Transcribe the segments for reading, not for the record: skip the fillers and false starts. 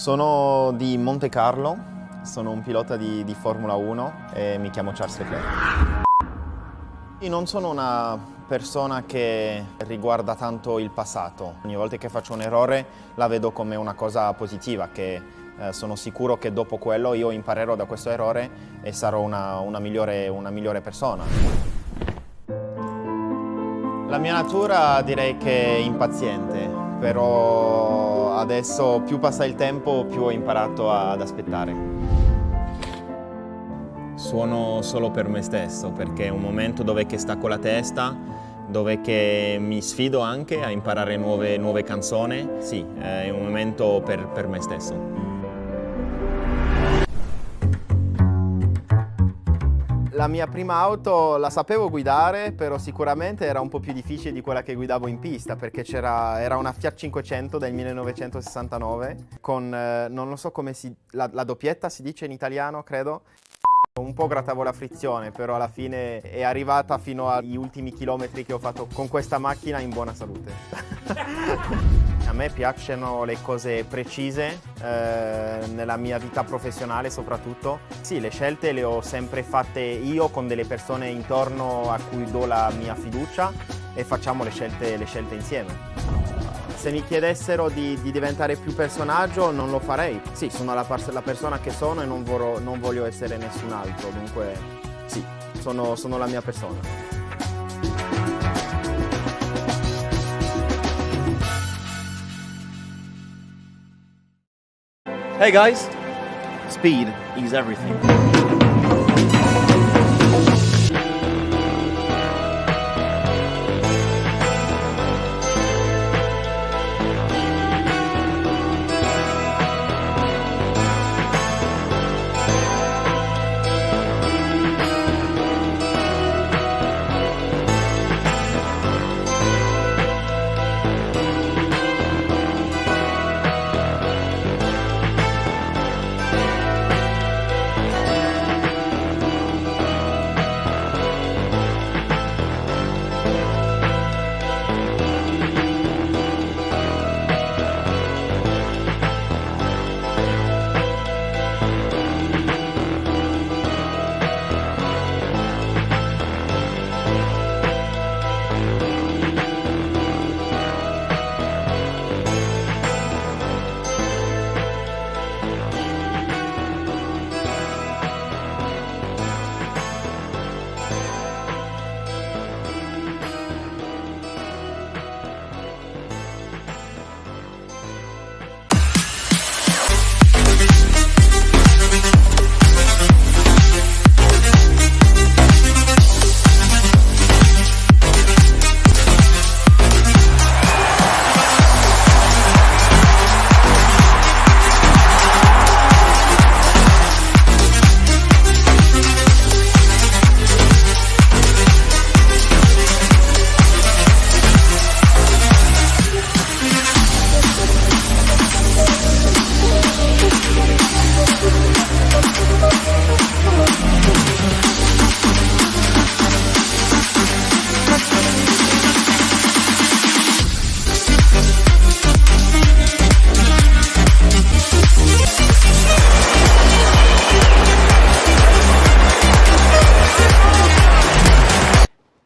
Sono di Monte Carlo, sono un pilota di Formula 1 e mi chiamo Charles Leclerc. Io non sono una persona che riguarda tanto il passato. Ogni volta che faccio un errore la vedo come una cosa positiva, che sono sicuro che dopo quello io imparerò da questo errore e sarò una migliore persona. La mia natura direi che è impaziente, però adesso più passa il tempo più ho imparato ad aspettare. Suono solo per me stesso perché è un momento dove che stacco la testa, dove che mi sfido anche a imparare nuove canzoni. Sì, è un momento per me stesso. La mia prima auto la sapevo guidare, però sicuramente era un po' più difficile di quella che guidavo in pista, perché era una Fiat 500 del 1969 con, non lo so come la doppietta si dice in italiano, credo. Un po' grattavo la frizione, però alla fine è arrivata fino agli ultimi chilometri che ho fatto con questa macchina in buona salute. A me piacciono le cose precise, nella mia vita professionale soprattutto. Sì, le scelte le ho sempre fatte io con delle persone intorno a cui do la mia fiducia e facciamo le scelte insieme. Se mi chiedessero di diventare più personaggio non lo farei. Sì, sono la persona che sono e non voglio essere nessun altro, dunque sì, sono la mia persona. Hey guys, speed is everything.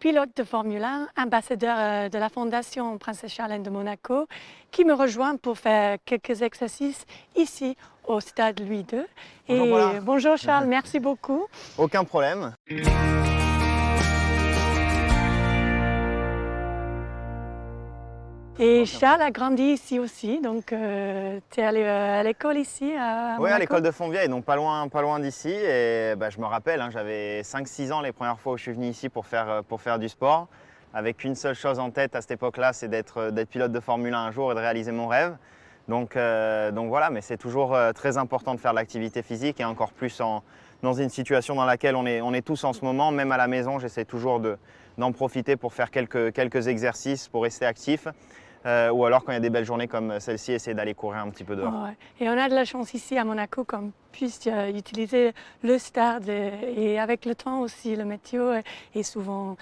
Pilote de Formule 1, ambassadeur de la Fondation Princesse Charlène de Monaco, qui me rejoint pour faire quelques exercices ici au stade Louis II. Bonjour, voilà. Bonjour Charles, merci beaucoup. Aucun problème. Et Charles a grandi ici aussi, donc tu es allé à l'école ici à Monaco? Oui, à l'école de Fontvieille, donc pas loin d'ici. Et je me rappelle, j'avais 5-6 ans les premières fois où je suis venu ici pour faire du sport, avec une seule chose en tête à cette époque-là, c'est d'être pilote de Formule 1 un jour et de réaliser mon rêve. Donc voilà, mais c'est toujours très important de faire de l'activité physique et encore plus dans une situation dans laquelle on est tous en ce moment. Même à la maison, j'essaie toujours d'en profiter pour faire quelques exercices pour rester actif. Ou alors quand il y a des belles journées comme celle-ci, essayer d'aller courir un petit peu dehors. Ouais. Et on a de la chance ici à Monaco qu'on puisse utiliser le stade et avec le temps aussi, le météo est souvent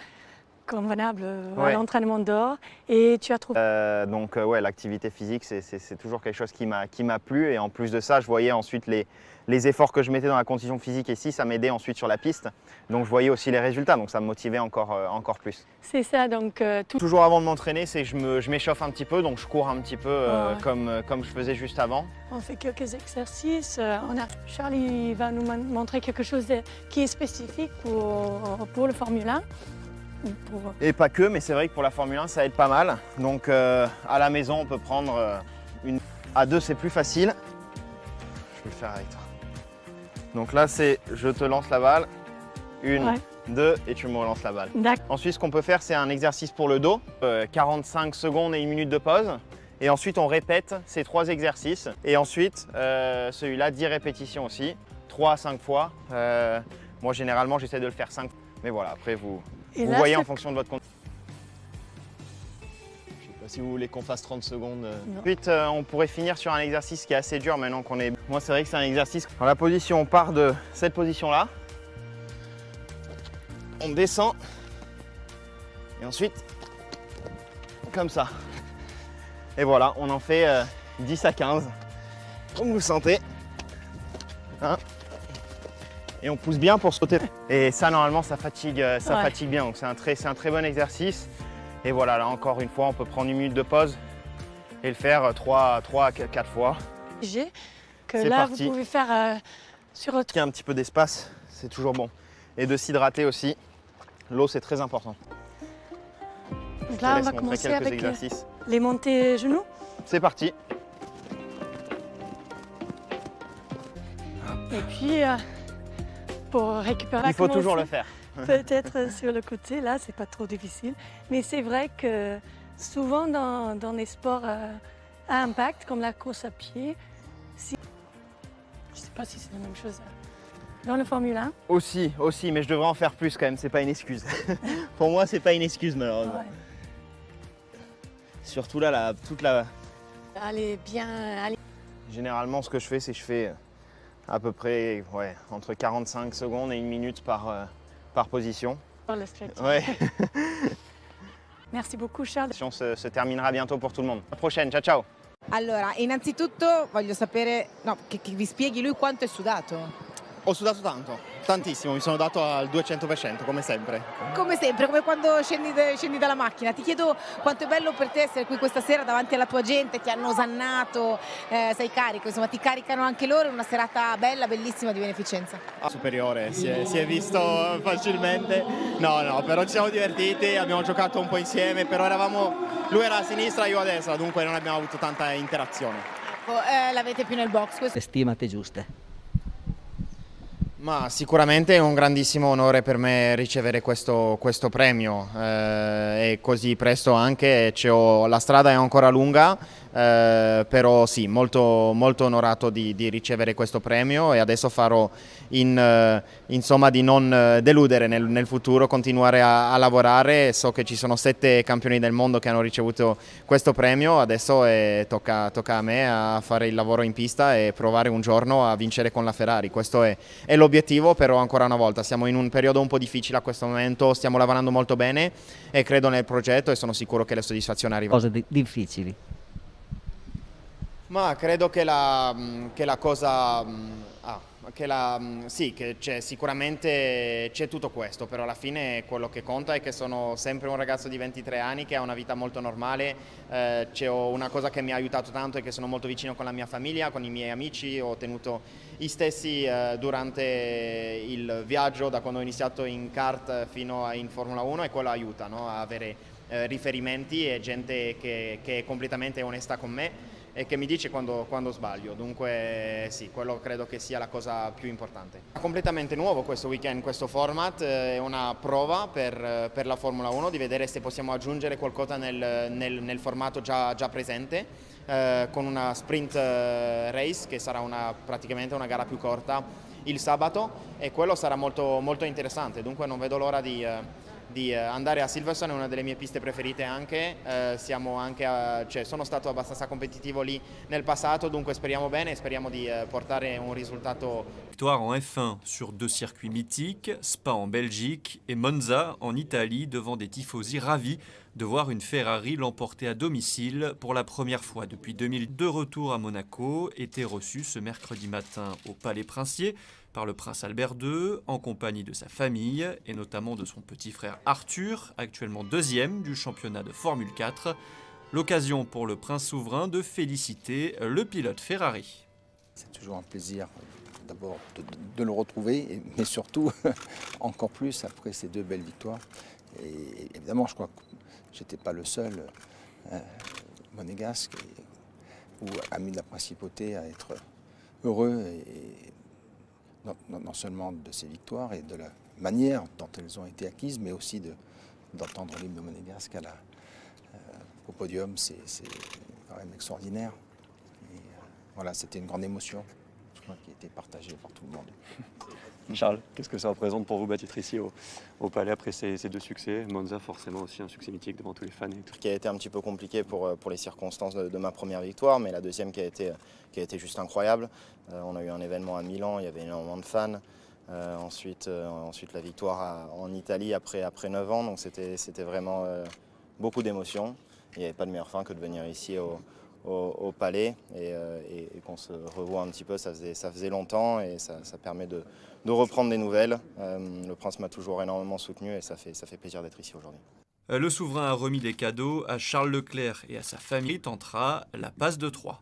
convenable Ouais. à l'entraînement dehors et tu as trouvé Donc ouais, l'activité physique, c'est toujours quelque chose qui m'a plu. Et en plus de ça, je voyais ensuite les efforts que je mettais dans la condition physique ici, ça m'aidait ensuite sur la piste. Donc je voyais aussi les résultats, donc ça me motivait encore plus. c'est ça donc Toujours avant de m'entraîner, c'est que je m'échauffe un petit peu, donc je cours un petit peu Ouais. comme je faisais juste avant. on fait quelques exercices. Charlie va nous montrer quelque chose qui est spécifique pour le Formule 1. Pour- Et pas que, mais c'est vrai que pour la Formule 1, ça aide pas mal. Donc à la maison, on peut prendre une... À deux, c'est plus facile. Je vais le faire avec toi. Donc là, c'est je te lance la balle. Une, Ouais. deux, et tu me relances la balle. D'accord. Ensuite, ce qu'on peut faire, c'est un exercice pour le dos. 45 secondes et 1 minute de pause. Et ensuite, on répète ces 3 exercices. Et ensuite, celui-là, 10 répétitions aussi. 3 à 5 fois. Moi, généralement, j'essaie de le faire 5 fois. Mais voilà, après, vous Et là, voyez en c'est- fonction de votre compte. Je sais pas si vous voulez qu'on fasse 30 secondes. Non. Ensuite, on pourrait finir sur un exercice qui est assez dur maintenant qu'on est... Moi, c'est vrai que c'est un exercice... Dans la position, on part de cette position-là. On descend. Et ensuite, comme ça. Et voilà, on en fait 10 à 15. Comme vous le sentez. Hein, et on pousse bien pour sauter. Et ça, normalement, ça fatigue Ouais. fatigue bien. Donc c'est un très bon exercice. Et voilà, là encore une fois, on peut prendre 1 minute de pause et le faire 3 à 4 fois. J'ai que C'est là parti. vous pouvez faire sur autre. Il y a un petit peu d'espace, c'est toujours bon. Et de s'hydrater aussi. L'eau, c'est très important. Donc Je te là on laisse va montrer commencer quelques avec exercices. les montées genoux. C'est parti. Et puis pour récupérer. Il faut toujours le faire. Peut-être sur le côté, là, c'est pas trop difficile. Mais c'est vrai que souvent dans les sports à impact, comme la course à pied, si... je sais pas si c'est la même chose dans le Formule 1. Aussi, mais je devrais en faire plus quand même, c'est pas une excuse. Pour moi, c'est pas une excuse malheureusement. Ouais. Surtout là, toute la... Allez, bien, allez. Généralement, ce que je fais, c'est que je fais à peu près entre 45 secondes et 1 minute par position. Pour le stretching. Ouais. Merci beaucoup, Charles. La session se terminera bientôt pour tout le monde. À la prochaine, ciao ciao. Allora, innanzitutto voglio sapere, no, che vi spieghi lui quanto è sudato. Ho sudato tanto, tantissimo, mi sono dato al 200% come sempre. Come sempre, come quando scendi dalla macchina. Ti chiedo quanto è bello per te essere qui questa sera davanti alla tua gente, ti hanno osannato, sei carico, insomma ti caricano anche loro in una serata bella, bellissima di beneficenza. Superiore, si è visto facilmente. No, però ci siamo divertiti, abbiamo giocato un po' insieme, però lui era a sinistra, io a destra, dunque non abbiamo avuto tanta interazione. Ecco, l'avete più nel box, questo Stimate giuste. Ma sicuramente è un grandissimo onore per me ricevere questo premio e così presto anche. La strada è ancora lunga, però sì, molto onorato di ricevere questo premio e adesso farò insomma di non deludere nel futuro, continuare a lavorare. So che ci sono 7 campioni del mondo che hanno ricevuto questo premio, adesso tocca a me a fare il lavoro in pista e provare un giorno a vincere con la Ferrari. Questo è l'obiettivo, però ancora una volta siamo in un periodo un po' difficile a questo momento, stiamo lavorando molto bene e credo nel progetto e sono sicuro che le soddisfazioni arriveranno. Cose difficili. Ma credo che la cosa... sì, che sicuramente c'è tutto questo, però alla fine quello che conta è che sono sempre un ragazzo di 23 anni che ha una vita molto normale, c'è una cosa che mi ha aiutato tanto è che sono molto vicino con la mia famiglia, con i miei amici, ho tenuto gli stessi durante il viaggio da quando ho iniziato in kart fino in Formula 1 e quello aiuta, no? A avere riferimenti e gente che è completamente onesta con me e che mi dice quando sbaglio, dunque sì, quello credo che sia la cosa più importante. È completamente nuovo questo weekend, questo format, è una prova per la Formula 1 di vedere se possiamo aggiungere qualcosa nel formato già presente, con una sprint race che sarà praticamente una gara più corta il sabato e quello sarà molto interessante, dunque non vedo l'ora di di andare a Silverstone, è una delle mie piste preferite anche, sono stato abbastanza competitivo lì nel passato, dunque speriamo bene e speriamo di portare un risultato. Victoire en F1 sur 2 circuits mythiques, Spa en Belgique et Monza en Italie, devant des tifosi ravis de voir une Ferrari l'emporter à domicile pour la première fois depuis 2002. Retour à Monaco était reçu ce mercredi matin au Palais Princier par le prince Albert II, en compagnie de sa famille et notamment de son petit frère Arthur, actuellement 2e du championnat de Formule 4. L'occasion pour le prince souverain de féliciter le pilote Ferrari. C'est toujours un plaisir d'abord de le retrouver, mais surtout encore plus après ces 2 belles victoires. Et évidemment, je crois que je n'étais pas le seul monégasque ou ami de la principauté à être heureux, et non seulement de ces victoires et de la manière dont elles ont été acquises, mais aussi d'entendre l'hymne monégasque au podium. C'est quand même extraordinaire. Et, voilà, c'était une grande émotion, je crois, qui a été partagée par tout le monde. Charles, qu'est-ce que ça représente pour vous d'être ici au Palais après ces 2 succès? Monza, forcément aussi un succès mythique devant tous les fans et tout. Qui a été un petit peu compliqué pour les circonstances de ma première victoire, mais la deuxième qui a été juste incroyable. On a eu un événement à Milan, il y avait énormément de fans. Ensuite la victoire en Italie après 9 ans, donc c'était vraiment beaucoup d'émotions. Il n'y avait pas de meilleure fin que de venir ici au Palais et qu'on se revoit un petit peu, ça faisait longtemps et ça permet de reprendre des nouvelles. Le prince m'a toujours énormément soutenu et ça fait plaisir d'être ici aujourd'hui. Le souverain a remis des cadeaux à Charles Leclerc et à sa famille, tentera la passe de 3.